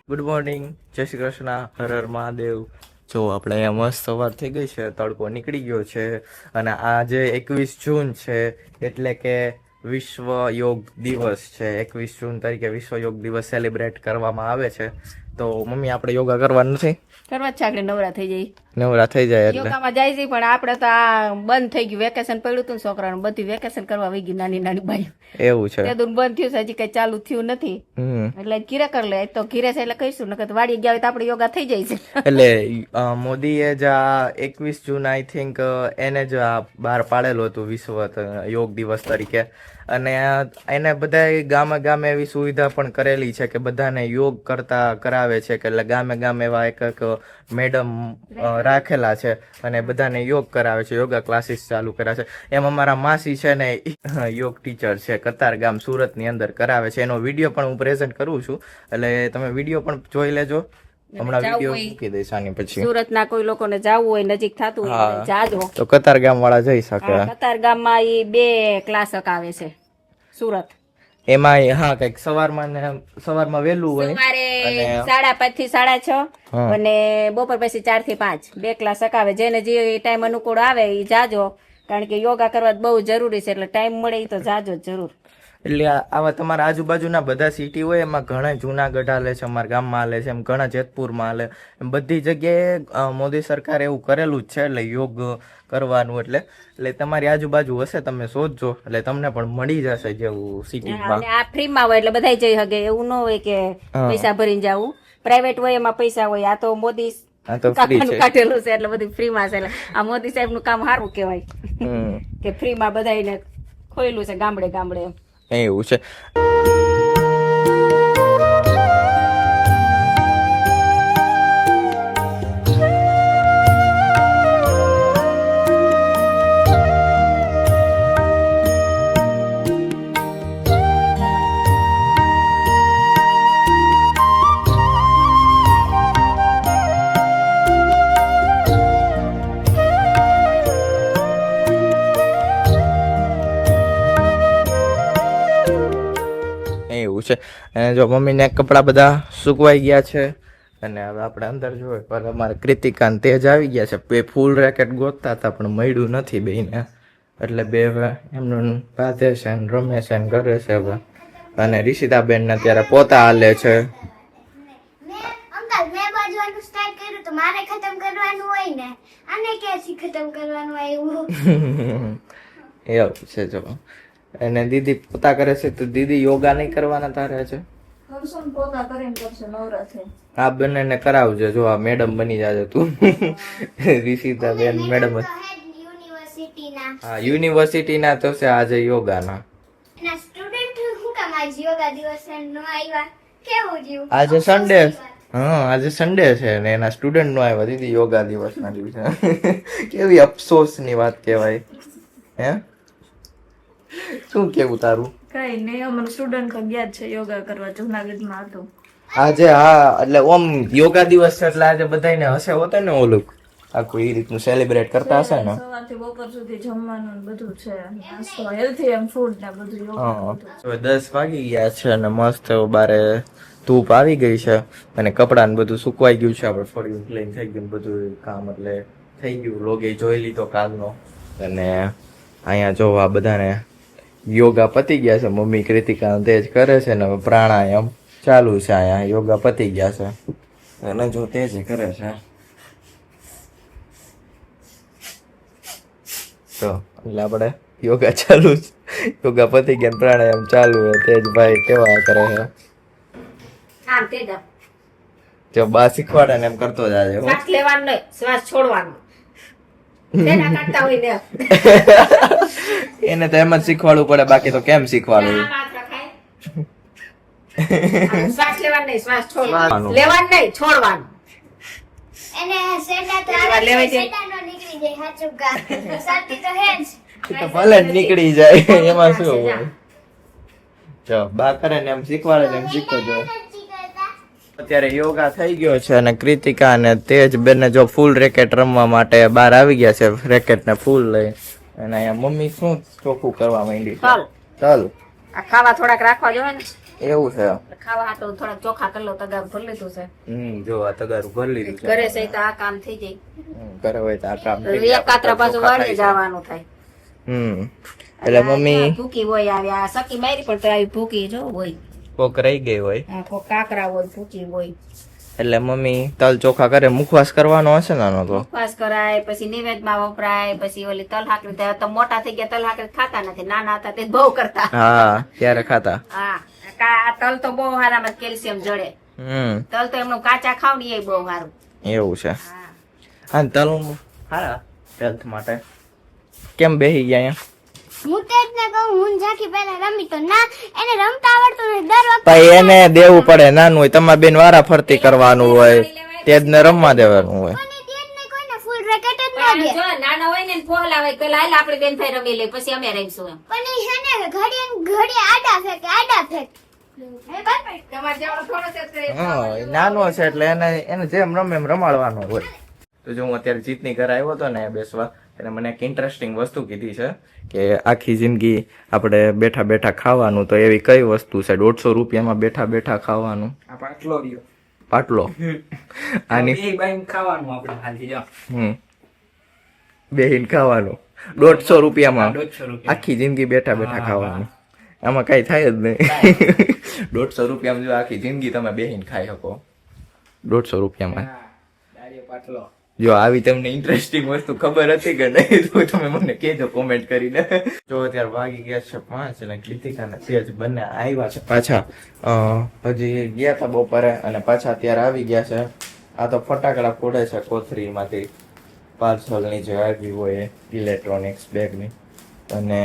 Good morning, જય શ્રી કૃષ્ણ, હર હર મહાદેવ. જો આપણે અહીંયા મસ્ત સવાર થઈ ગઈ છે, તડકો નીકળી ગયો છે અને આજે 21 જૂન છે એટલે કે વિશ્વ યોગ દિવસ છે. 21 જૂન તરીકે વિશ્વ યોગ દિવસ સેલિબ્રેટ કરવામાં આવે છે. તો મમ્મી આપણે યોગા કરવાનું નથી? કરવા જ છે, આપણે નવરા થઈ જાય. નવરા થઈ જાય એટલે યોગામાં જાય છે, પણ આપણે તો આ બંધ થઈ ગયું. વેકેશન પડ્યું હતું ને છોકરાનું, બધી વેકેશન કરવા વહી ગયું. નાની નાની બાઈ એવું છે. તે દૂર બંધ થયું છે, હજી કઈ ચાલુ થયું નથી. એટલે ઘીરે કરી લે તો ઘીરે છે એટલે કહીશું, નકર તો વાડી ગયા હોય તો આપણે યોગા થઈ જાય છે. એટલે મોદીએ જ આ 21 જૂન આઈ થિંક એને જ આ બહાર પાડેલું હતું વિશ્વ યોગ દિવસ તરીકે. અને એને બધા ગામે ગામે એવી સુવિધા પણ કરેલી છે કે બધાને યોગ કરતા કરાવે છે કે એટલે ગામે ગામે એવા એક મેડમ રાખેલા છે અને બધાને યોગ કરાવે છે, યોગા ક્લાસીસ ચાલુ કર્યા છે. એમ અમારા માસી છે ને યોગ ટીચર છે, કતાર ગામ સુરતની અંદર કરાવે છે. એનો વિડીયો પણ હું પ્રેઝન્ટ કરું છું, એટલે તમે વિડીયો પણ જોઈ લેજો. હમણાં વિડીયો મૂકી દઈશ આની પછી. સુરત ના કોઈ લોકોને જવું હોય, નજીક થતું હોય જાજો તો કતાર ગામ વાળા જઈ શકે. કતાર ગામમાં એ 2 ક્લાસ આવે છે સુરત. એમાં હા કઈક સવારમાં વહેલું હોય, સવારે 5:30 થી 6:30 અને બપોર પછી 4 થી 5 2 ક્લાસ આવે. જેને જે ટાઈમ અનુકૂળ આવે એ જાજો, કારણ કે યોગા કરવા બહુ જરૂરી છે. એટલે ટાઈમ મળે એ તો જાજો જ જરૂર. એટલે આવા તમારા આજુબાજુના બધા સિટી હોય એમાં ઘણા જુનાગઢ હાલે છે, અમારા ગામમાં હાલે છે, એમ ઘણા જેતપુરમાં હાલે, એમ બધી જગ્યાએ મોદી સરકારે એવું કરેલું જ છે. એટલે યોગ કરવાનું એટલે તમારી આજુબાજુ હશે, તમે શોધજો એટલે તમને પણ મળી જશે જેવું સિટીમાં. આ ફ્રીમાં હોય એટલે બધા જઈ શકે, એવું ન હોય કે પૈસા ભરીને જવું. પ્રાઇવેટ હોય એમાં પૈસા હોય. આ તો મોદી કાઢેલું છે એટલે બધું ફ્રીમાં છે. એટલે આ મોદી સાહેબ નું કામ સારું કહેવાય કે ફ્રીમાં બધાને ખોયેલું છે ગામડે ગામડે. એવું છે. છે અને જો મમ્મીને કપડાં બધા સુકવાઈ ગયા છે અને હવે આપણે અંદર જોઈએ પર અમારે કૃતિકા ને તેજ આવી ગયા છે. બે ફૂલ રેકેટ ગોતતા હતા પણ મળ્યું નથી બેને, એટલે બે હવે એમનું બાંધે છે ને રમે છે ને કરે છે હવે. અને રિષિતાબેન ને અત્યારે પોતા હાલે છે. એવું છે. જો અને દીદી પોતા કરે છે તો દીદી યોગા નહીં કરવાના તારે છે? આ બંનેને કરાવજો. જો આ મેડમ બની જાજે તું. રિષિતાબેન મેડમ. હા યુનિવર્સિટીના તો છે આજે યોગાના. આજે સન્ડે. હા આજે સન્ડે છે ને એના સ્ટુડન્ટ નો આવ્યા દીદી યોગા દિવસ ના દિવસે. કેવી અફસોસ ની વાત કહેવાય. હે શું કેવું તારું? કઈ નહીં, અમારું સ્ટુડન્ટ તો ગયા છે યોગા કરવા, જુનાગઢમાં હતું આજે. હા એટલે ઓમ યોગા દિવસ છે એટલે આજે બધાને હશે હોતો ને ઓલું આખું એ રીતનું સેલિબ્રેટ કરતા હશે ને. સવારથી બપોર સુધી જમવાનું બધું છે, નાસ્તો હેલ્ધી એમ ફૂડ ને બધું યોગા. હવે 10 વાગી ગયા છે અને મસ્ત બારે ધૂપ આવી ગઈ છે અને કપડા ને બધું સુકવાઈ ગયું છે. આપણે ફોડી ક્લીન થઈ ગયું બધું કામ, એટલે થઈ ગયું. લોગે જોઈ લીધો કાલનો. અને અહીંયા જોવા બધાને યોગા પતી ગયા છે. મમ્મી કૃતિકા તેજ કરે છે ને પ્રાણાયામ ચાલુ છે. અહીંયા યોગા પતી ગયા છે અને જો તેજ કરે છે. તો એટલે આપણે યોગા ચાલુ છે, યોગા પતી ગયા પ્રાણાયામ ચાલુ છે. તેજભાઈ કેવા કરે છે? જો બા શીખવાડે ને એમ કરતો જાય. શ્વાસ લેવાનો નહીં, શ્વાસ છોડવાનો. એને તો એમ જ શીખવાડવું પડે, બાકી તો કેમ શીખવાડવું? શ્વાસ લેવાનો નહીં, શ્વાસ છોડવાનો. લેવાનો નહીં, છોડવાનો. ભલે નીકળી જાય એમાં શું હોય. જો બા કરે ને એમ શીખવાડે ને એમ શીખતો જાય. અત્યારે યોગા થઈ ગયો છે અને કૃતિકા અને તેજ બેને જો ફૂલ રેકેટ રમવા માટે બહાર આવી ગયા છે, રેકેટ ને ફૂલ લઈ. અને અહીંયા મમ્મી શું ચોખ્ખું કરવા માંડી? તલ. ખાવા થોડાક રાખવા જોઈએ ને. એવું છે ખાવા હાટું થોડાક ચોખા કરી લો તગારું ભરી લીધું છે. જો આ તગારું ભરી લીધું છે. ઘરે છે તો આ કામ થઈ જાય. ઘરે હોય તો આ કામ થઈ એક જાય. કાતરા પાછું વાળી જવાનું થાય. એટલે મમ્મી ભૂકી હોય આવી આ સકી મારી પણ તો આવી ભૂકી જો હોય. કોક રહી ગઈ હોય કોક કાકરા હોય ભૂકી હોય. એટલે મમ્મી તલ ચોખા કરે મુખવાસ કરવાનો હશે ને આનો તો ઉપવાસ કરાય પછી નિવેદમાં વપરાય પછી ઓલી તલ હાકરી તો મોટા થઈ ગયા તલ હાકરી ખાતા નથી નાના હતા તે બહુ કરતા. હા ત્યારે ખાતા. હા આ તલ તો બહુ સારામાં કેલ્શિયમ જડે. તલ તો એમનું કાચા ખાવ ને એ બહુ સારું. એવું છે. હા તલ હારા હેલ્થ માટે કેમ બેહી ગયા અહીંયા? હું તે જ ને કહું હું જાકી પહેલા રમી તો ના એને રમતા આવડતું નથી દર વખતે ભાઈ એને દેવું પડે નાનું હોય તમારે બેન વારા ફરતી કરવાનું હોય તે જ ને રમવા દેવાનું હોય. મને દે જ નહીં કોઈને ફૂલ રેકેટ જ ન દે જો નાના હોય ને ફોલ આવે પેલા હાલ આપણે બેન ભાઈ રમી લે પછી અમે રમીશું એમ. પણ એ છે ને ઘડીએ આડા ફેંક તમારે જેવડો થોડો છે હા એ નાનો છે એટલે એને જેમ રમે એમ રમાડવાનું હોય. તો જો હું અત્યારે જીતની ઘરે આવ્યો હતો ને બેસવા એને મને એક ઇન્ટરેસ્ટિંગ વસ્તુ કીધી છે કે આખી જિંદગી આપણે બેઠા બેઠા ખાવાનું તો એવી કઈ વસ્તુ છે 150 રૂપિયામાં બેઠા બેઠા ખાવાનું? આ પાટલો રહ્યો પાટલો. આની એ બાઈને ખાવાનું આપણે ખાલી જો બેહીન ખાવાનું 150 રૂપિયામાં 150 રૂપિયા આખી જિંદગી બેઠા બેઠા ખાવાનું. આમાં કઈ થાય જ નહીં. 150 રૂપિયામાં જો આખી જિંદગી તમે બેહીન ખાઈ શકો 150 રૂપિયામાં. દાડિયો પાટલો જો આવી તમને ઇન્ટરેસ્ટિંગ વસ્તુ ખબર હતી કે નહીં તો તમે મને કહેજો કોમેન્ટ કરીને. જો અત્યારે વાગી ગયા છે 5 અને કૃતિકા ને તેજ બંને આવ્યા છે પાછા. હજી ગયા હતા બપોરે અને પાછા અત્યારે આવી ગયા છે. આ તો ફટાકડા ફોડે છે કોથળીમાંથી પાર્સલની જે આવી હોય ઇલેક્ટ્રોનિક્સ બેગની. અને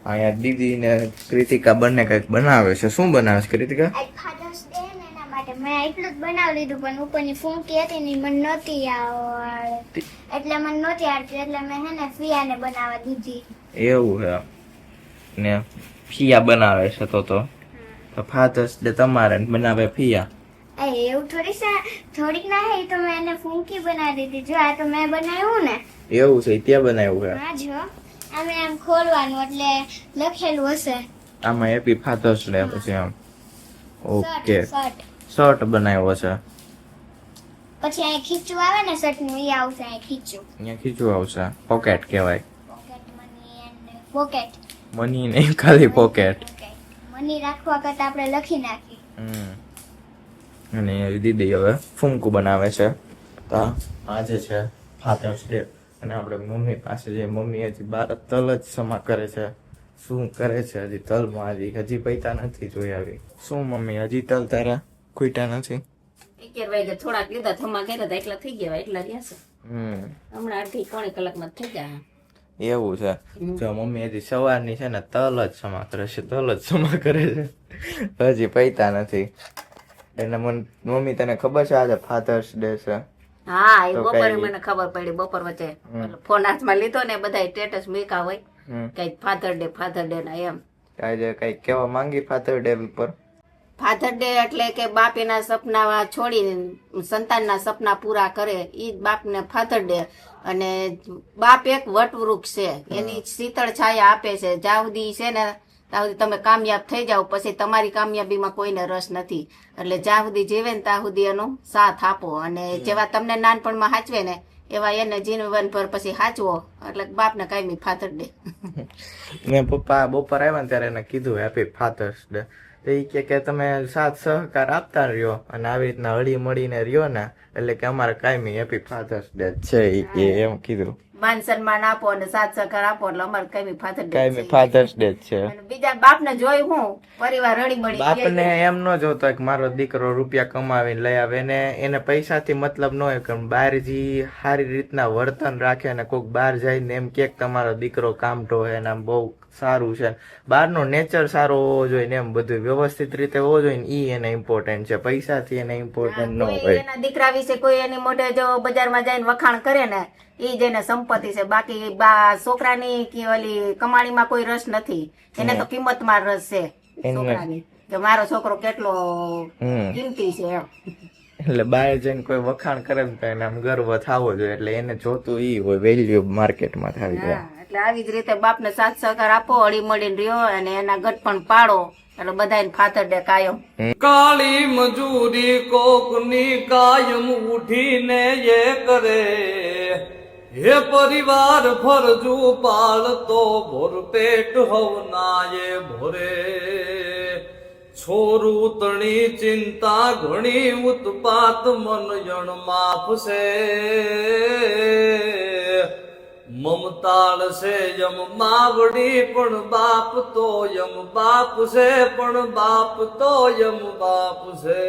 અહીંયા દીદી ને કૃતિકા બંને કંઈક બનાવે છે. શું બનાવે છે કૃતિકા? આજ ફાધર્સ ડે ને એના માટે મેં એટલું જ બનાવી લીધું પણ ઉપરની ફૂંકી હતી ને મને નહોતી આવડતી એટલે મને નહોતી આવડતી એટલે મેં હે ને ફિયાને બનાવવા દીધી. એવું છે ને ફિયા બનાવે છે તો ફાધર્સ ડે તમારે બનાવે ફિયા. એવું થોડીક ના હે તો મેં એને ફૂંકી બનાવી દીધી. જો આ તો મેં બનાવ્યું ને એવું છે ત્યાં બનાવ્યું છે. હા જો આમે આમ ખોલવાનું એટલે લખેલું હશે આમાં હેપી ફાધર્સ ડે પછી આમ ઓકે શર્ટ શર્ટ બનાવ્યો છે. પછી અહીં ખીચું આવે ને શર્ટ નું એ આવશે અહીં ખીચું અહીંયા ખીચું આવશે. પોકેટ કહેવાય. Pocket money and pocket money નહીં ખાલી પોકેટ. મની રાખવા કરતા આપણે લખી નાખી. અને દીદી હવે ફૂમકું બનાવે છે. તો આજે છે ફાધર્સ ડે અને આપણે મમ્મી પાસે જે મમ્મી હજી બાર તલ જ સમા કરે છે. શું કરે છે હજી તલમાં? હજી પૈતા નથી જોઈ આવી. શું મમ્મી હજી તલ તારા ખૂટ્યા નથી? 11 વાગે થોડાક લીધા થમા કર્યા હતા એટલા થઈ ગયા એટલા રહ્યા છે. હમણાં અડધી પોણી કલાકમાં થઈ ગયા. એવું છે. જો મમ્મી હજી સવારની છે ને તલ જ સમા કરે છે. તલ જ સમા કરે છે હજી પૈતા નથી. એટલે મમ્મી તને ખબર છે આજે ફાધર્સ ડે છે? હા એ તો બપોરે કઈ- મને ખબર પડી બપોર વચ્ચે ફોન હાથમાં લીધો ને બધા સ્ટેટસ મૂક્યા હોય કઈ ફાધર ડે ના એમ. આજે કઈ કેવા માંગી ફાધર ડે ઉપર? ફાધર ડે એટલે કે બાપ એના સપના છોડીને સંતાનના સપના પૂરા કરે ઈ જ બાપને ફાધર ડે. અને બાપ એક વટવૃક્ષ છે એની શીતળ છાયા આપે છે. જ્યાં સુધી છે ને ત્યાં સુધી તમે કામયાબ થઈ જાઓ પછી તમારી કામયાબીમાં કોઈને રસ નથી. એટલે જ્યાં સુધી જીવે ને ત્યાં સુધી એનો સાથ આપો અને જેવા તમને નાનપણમાં હાચવે ને એવા એને જીવન પર પછી હાચવો એટલે બાપને કાયમી ફાધર ડે. મેં પપ્પા બપોર આવ્યા ને ત્યારે એને કીધું હેપી ફાધર્સ ડે. તો એ કે તમે સાથ સહકાર આપતા રહ્યો અને આવી રીતના હળી મળીને રહ્યો ને એટલે કે અમારે કાયમી હેપી ફાધર્સ ડે છે ઈ કે એમ કીધું. માન સન્માન આપો અને સાથ સહકાર આપો એટલે અમારે કાયમી ફાધર ડે કાયમી ફાધર્સ ડે છે. બીજા બાપને જોઈ હું પરિવાર રળી મળી બાપને એમ ન જોતો કે મારો દીકરો રૂપિયા કમાવીને લઈ આવે ને એને પૈસાથી મતલબ ન હોય કે બહાર જી સારી રીતના વર્તન રાખે ને કોઈક બહાર જઈને એમ કે તમારો દીકરો કામઠો હે ને આમ બહુ સારું છે બહારનો નેચર સારો હોવો જોઈએ ને એમ બધું વ્યવસ્થિત રીતે હોવો જોઈએ ને ઈ એને ઇમ્પોર્ટન્ટ છે. પૈસાથી એને ઇમ્પોર્ટન્ટ ન કોઈ હોય. એના દીકરા વિશે કોઈ એની મોઢે જો બજારમાં જઈને વખાણ કરે ને ઈ જ એને સંપત્તિ છે. બાકી છોકરાની કે ઓલી કમાણીમાં કોઈ રસ નથી. એને તો કિંમતમાં રસ છે છોકરાની કે મારો છોકરો કેટલો કિંમતી છે એમ. એટલે બહાર જઈને કોઈ વખાણ કરે ને તો એને આમ ગર્વ થવો જોઈએ એટલે એને જોતું ઈ હોય વેલ્યુ માર્કેટમાં થવી જોઈએ. એટલે આવી જ રીતે બાપને સાથ સહકાર આપો હળી મળીને રહ્યો અને એના ગઢપણ પાડો એટલે બધાને ફાધર ડે કાયમ. કાળી મજૂરી કોકની કાયમ ઉઠીને એ કરે, હે પરિવાર ફરજુ પાળતો ભોર પેટ હવના એ ભોરે. છોરું તણી ચિંતા ઘણી ઉત્પાત મન જણ માપશે, મમતાળ છે યમ માવડી પણ બાપ તો યમ બાપ છે, પણ બાપ તો યમ બાપ છે.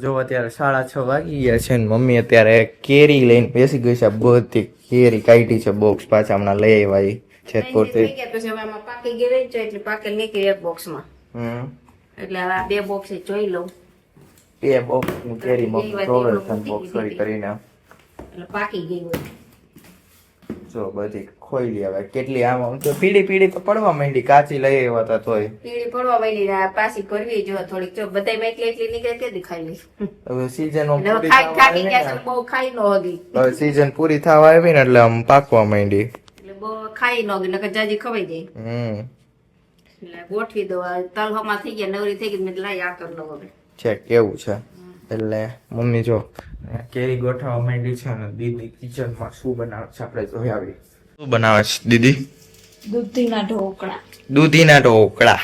જો અત્યારે 6:30 વાગી ગયા છે ને મમ્મી અત્યારે કેરી લઈને બેસી ગઈ છે. બધી કેરી કાઢી છે બોક્સ પાછા હમણાં લઈ આવ્યા જેતપુરથી. થઈ ગયા પછી હવે આમાં પાકી ગઈ રહી છે એટલે પાકેલ નીકળી એક બોક્સમાં. એટલે હવે આ 2 બોક્સ જોઈ લઉં. 2 બોક્સ ની કેરી મમ્મી ધોવે છે બોક્સ ફરી કરીને. એટલે પાકી ગઈ હોય. જો બધી ખોઈ હવે કેટલી આમ તો પીળી તો પડવા માંડી. કાચી લઈ આવ્યા હતા તોય પીળી પડવા માંડી ને પાછી કરવી જો થોડીક. જો બધાય એકલી નીકળે કે ખાઈ લઈ. હવે સીઝન એટલે ખાઈ થાકી ગયા છે બહુ ખાઈ ન હગી. હવે સીઝન પૂરી થવા આવી ને એટલે આમ પાકવા માંડી. એટલે બહુ ખાઈ ન હગી નકર જાજી ખવાઈ જાય. એટલે ગોઠવી દો. તલહમાં થઈ ગયા નવરી થઈ ગઈ મેં લાઈ આ કર લો હવે. છે કેવું છે એટલે મમ્મી જો કેરી ગોઠવવા માંડી છે ને દીદી કિચનમાં શું બનાવે છે આપણે જોઈ આવી. શું બનાવે છે દીદી? દૂધીના ઢોકળા. દૂધીના ઢોકળા.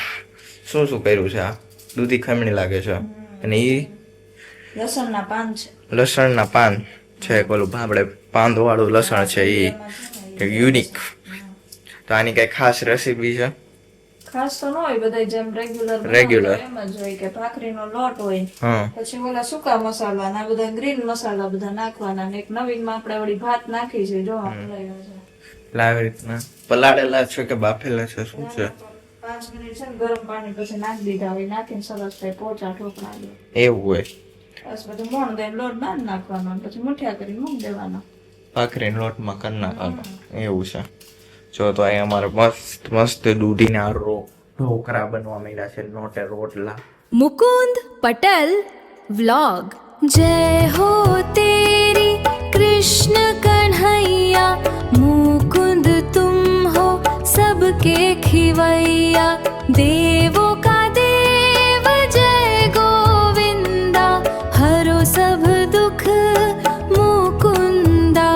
શું કર્યું છે આ? દૂધી ખમણી લાગે છે અને ઈ લસણના પાન છે. લસણના પાન છે. ઓલું આપણે પાંદવાળું લસણ છે ઈ યુનિક. તો આની કઈ ખાસ રેસીપી છે? ખાસ તો ન હોય, બધા જેમ Regular. રેગ્યુલર એમ જ હોય કે ભાખરીનો લોટ હોય, હા પછી ઓલા સૂકા મસાલા ના બધા ગ્રીન મસાલા બધા નાખવાના, ને એક નવીનમાં આપણે વળી ભાત નાખી છે. જો આપણે આવી રીતના પલાળેલા છે કે બાફેલા છે શું છે? 5 મિનિટ છે ને ગરમ પાણી પછી નાખી દીધા હોય, નાખીને સરસ થાય પોચા ઢોકળા દે. એવું હોય? બસ બધું મોણ દઈને લોટ બાંધી નાખવાનો, પછી મુઠિયા કરીને મૂકી દેવાનો. ભાખરીના લોટમાં કરી નાખવાનું. એવું છે. જો તો અહીં અમારે મસ્ત દૂધીના ઢોકળા બનવા માંડ્યા છે. નોટે રોટલા. मुकुंद पटल व्लॉग. जय हो तेरी कृष्ण कन्हैया, मुकुंद तुम हो सबके खिवैया, देवों का देव जय गोविंदा, हरो सब दुख मुकुंदा.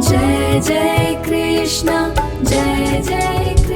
जय जय कृष्ण, जय जय कृष्ण.